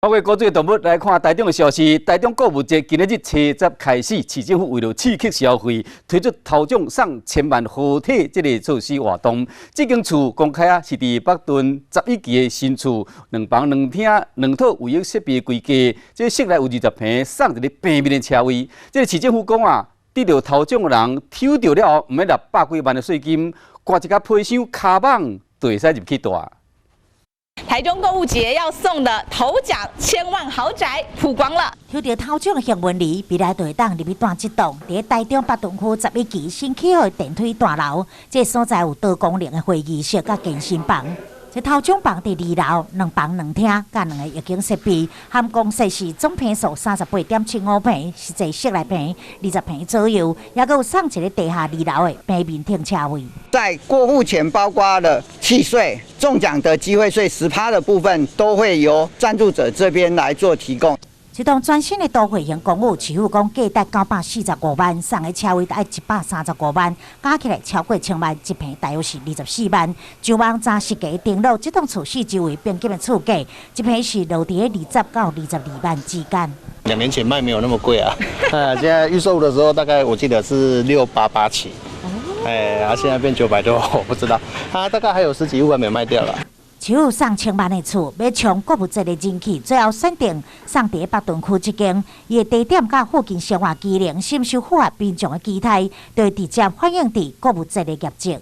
包括高水动物来看台中的消息，台中购物节今日7日开始，市政府为了刺激消费，推出头奖送1000万好体这个措施活动。这间厝公开是伫北屯11期的新厝，2房2厅2套卫浴设备规格，这室内有20平，送一个平面的车位。这个市政府讲啊，得到头奖的人抽到了后，唔免600几万的税金，挂一个皮箱卡网就会使入去住。台中购物节要送的头奖1000万豪宅曝光了，抽到头奖的幸运儿，未来就会当入去住一栋，伫台中北屯区11期新起好的电梯大楼，这所在有多功能的会议室甲健身房。这头奖房伫2楼，2房2厅，甲2个浴缸设备，含公设是总坪数38.75平，实际室内坪20平左右，也佮有送一个地下2楼的平面停车位。在过户前，包括了契税、中奖的机会税10%的部分，都会由赞助者这边来做提供。这栋全新的都会型公寓，市府讲价值945万，送的车位大约135万，加起来超过1000万，一平大约是24万。上网查实价登录，这栋厝四周围并建的厝价，一平是落伫20到22万之间。2年前卖没有那么贵啊，现在预售的时候大概我记得是688起，现在变900多，我不知道，大概还有10几万没有卖掉了。只有送1000万的厝，要冲购物节的人气，最后选定送伫北屯区这间，伊的地点甲附近生活机能深受符合民众的期待，就会直接反映伫购物节的业绩。